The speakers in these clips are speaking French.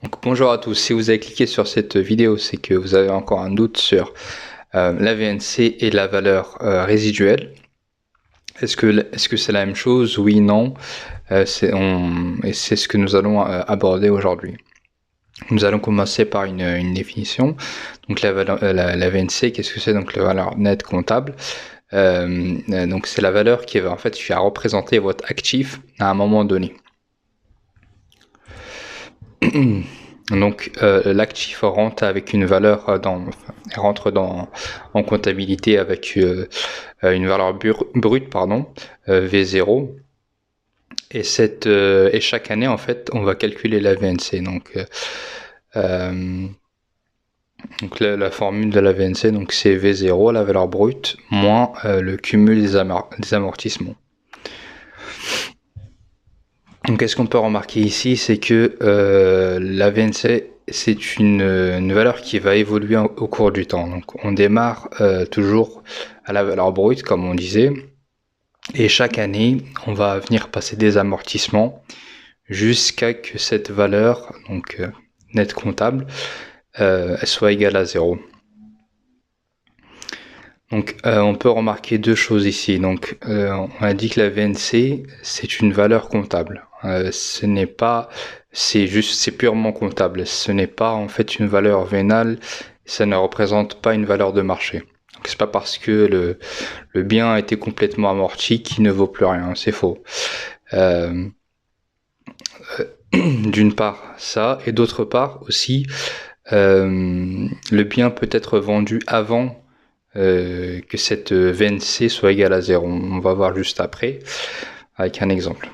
Donc, bonjour à tous, si vous avez cliqué sur cette vidéo, c'est que vous avez encore un doute sur la VNC et la valeur résiduelle. Est-ce que c'est la même chose? Oui, non. Et c'est ce que nous allons aborder aujourd'hui. Nous allons commencer par une définition. Donc la VNC, qu'est-ce que c'est? Donc la valeur nette comptable. Donc c'est la valeur qui va représenter votre actif à un moment donné. Donc l'actif rentre avec une valeur en comptabilité avec une valeur brute, V0. Et chaque année, en fait, on va calculer la VNC. Donc la formule de la VNC, donc c'est V0, la valeur brute, moins le cumul des amortissements. Donc, qu'est-ce qu'on peut remarquer ici, c'est que la VNC, c'est une valeur qui va évoluer au cours du temps. Donc, on démarre toujours à la valeur brute, comme on disait, et chaque année, on va venir passer des amortissements jusqu'à que cette valeur, donc nette comptable, elle soit égale à 0. Donc, on peut remarquer deux choses ici. Donc, on a dit que la VNC, c'est une valeur comptable. C'est purement comptable. Ce n'est pas en fait une valeur vénale. Ça ne représente pas une valeur de marché. Donc, c'est pas parce que le bien a été complètement amorti qu'il ne vaut plus rien. C'est faux. D'une part, ça, et d'autre part aussi, le bien peut être vendu avant que cette VNC soit égale à 0. On va voir juste après avec un exemple.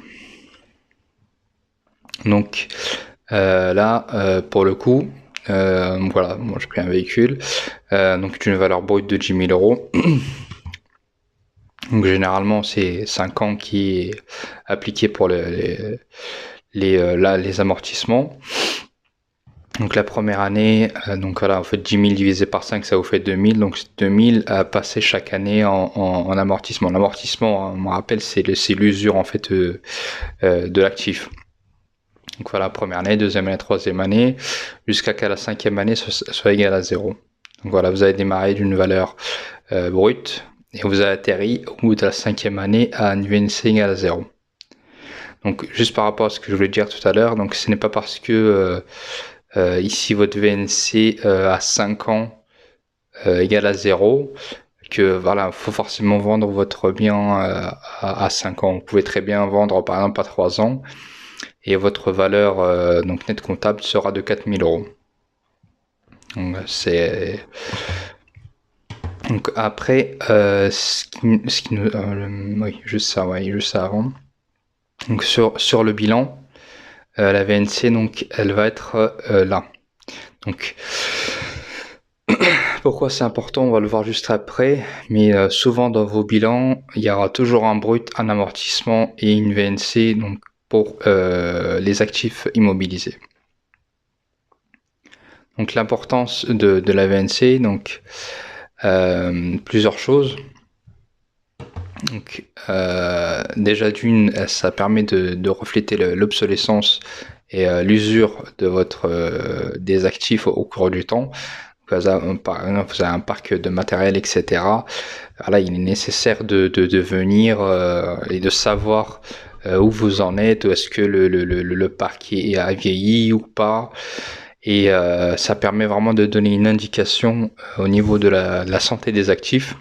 Donc là, pour le coup, voilà, moi j'ai pris un véhicule, donc une valeur brute de 10 000 euros. Donc généralement c'est 5 ans qui est appliqué pour les amortissements. Donc la première année, donc voilà, en fait 10 000 divisé par 5, ça vous fait 2000. Donc 2000 à passer chaque année en amortissement. L'amortissement, on me rappelle, c'est l'usure en fait de l'actif. Donc voilà, première année, deuxième année, troisième année, jusqu'à qu'à la cinquième année soit égale à 0. Donc voilà, vous avez démarré d'une valeur brute et vous avez atterri au bout de la cinquième année à une VNC égale à 0. Donc juste par rapport à ce que je voulais dire tout à l'heure, donc ce n'est pas parce que ici votre VNC à 5 ans égale à 0 que voilà, faut forcément vendre votre bien à 5 ans. Vous pouvez très bien vendre par exemple à 3 ans et votre valeur donc nette comptable sera de 4 000 euros. Donc c'est donc après ce qui nous oui, juste ça avant. Donc sur le bilan, la VNC, donc elle va être là. Donc pourquoi c'est important, on va le voir juste après, mais souvent dans vos bilans, il y aura toujours un brut, un amortissement et une VNC donc pour les actifs immobilisés. Donc l'importance de la VNC, donc plusieurs choses. Donc déjà d'une, ça permet de refléter l'obsolescence et l'usure de des actifs au cours du temps. Par exemple, vous avez un parc de matériel, etc. Voilà, il est nécessaire de venir et de savoir où vous en êtes, est-ce que le parc a vieilli ou pas. Et ça permet vraiment de donner une indication au niveau de la santé des actifs.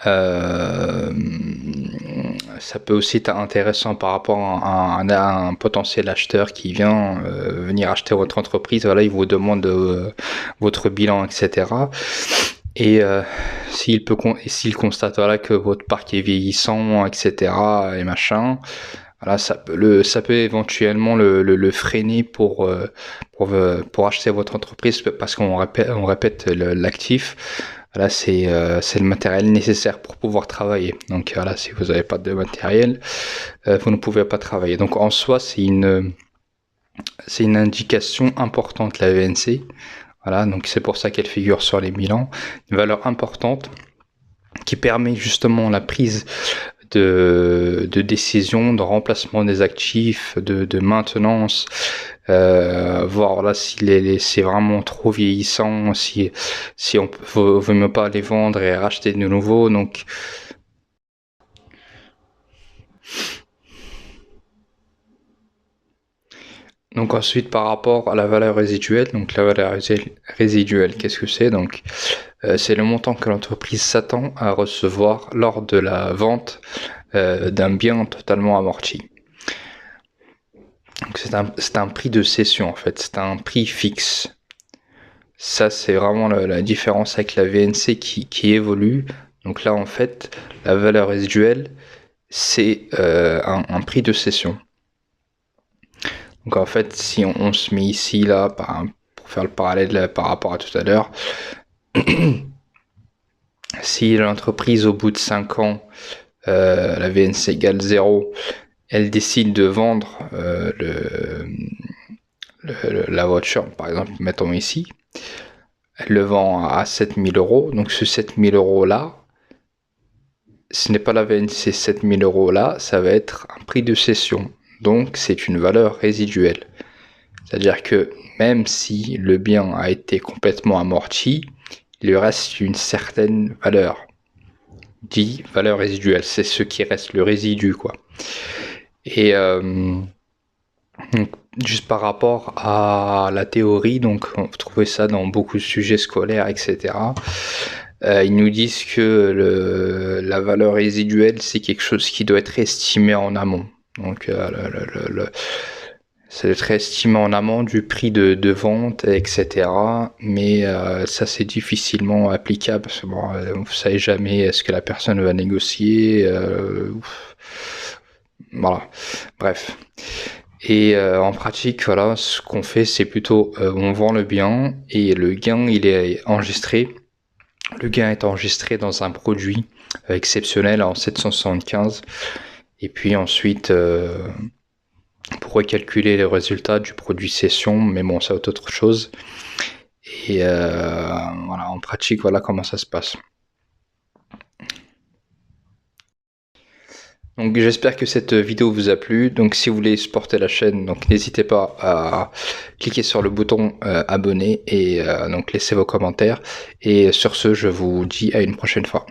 Ça peut aussi être intéressant par rapport à un potentiel acheteur qui vient venir acheter votre entreprise. Voilà, il vous demande votre bilan, etc. Et s'il constate voilà que votre parc est vieillissant, etc. et machin, voilà, ça peut éventuellement le freiner pour acheter votre entreprise parce qu'on répète l'actif. Voilà, c'est le matériel nécessaire pour pouvoir travailler. Donc voilà, si vous n'avez pas de matériel, vous ne pouvez pas travailler. Donc en soi, c'est une indication importante, la VNC. Voilà, donc c'est pour ça qu'elle figure sur les bilans. Une valeur importante qui permet justement la prise de décision, de remplacement des actifs, de maintenance, voir là si c'est vraiment trop vieillissant, si on veut mieux pas les vendre et racheter de nouveau. Donc ensuite par rapport à la valeur résiduelle, donc la valeur résiduelle, qu'est-ce que c'est? Donc c'est le montant que l'entreprise s'attend à recevoir lors de la vente d'un bien totalement amorti. Donc c'est un prix de cession en fait, c'est un prix fixe. Ça c'est vraiment la différence avec la VNC qui évolue. Donc là en fait la valeur résiduelle c'est un prix de cession. Donc en fait si on se met ici là pour faire le parallèle par rapport à tout à l'heure, si l'entreprise au bout de 5 ans, la VNC égale 0, elle décide de vendre la voiture, par exemple, mettons ici, elle le vend à 7000 euros. Donc ce 7000 euros là, ce n'est pas la VNC 7000 euros là, ça va être un prix de cession. Donc c'est une valeur résiduelle. C'est-à-dire que même si le bien a été complètement amorti, il lui reste une certaine valeur. Dit valeur résiduelle, c'est ce qui reste, le résidu, quoi. Et donc, juste par rapport à la théorie, donc on peut trouver ça dans beaucoup de sujets scolaires, etc. Ils nous disent que la valeur résiduelle, c'est quelque chose qui doit être estimé en amont. Donc c'est d'être estimé en amont du prix de vente, etc. Mais ça, c'est difficilement applicable parce que bon, vous ne savez jamais est-ce que la personne va négocier. Voilà, bref. Et en pratique, voilà, ce qu'on fait, c'est plutôt on vend le bien et le gain, il est enregistré. Le gain est enregistré dans un produit exceptionnel en 775. Et puis ensuite, on pourrait calculer les résultats du produit cession, mais bon, c'est autre chose. Et voilà, en pratique, voilà comment ça se passe. Donc j'espère que cette vidéo vous a plu. Donc si vous voulez supporter la chaîne, donc n'hésitez pas à cliquer sur le bouton abonner et donc laisser vos commentaires. Et sur ce, je vous dis à une prochaine fois.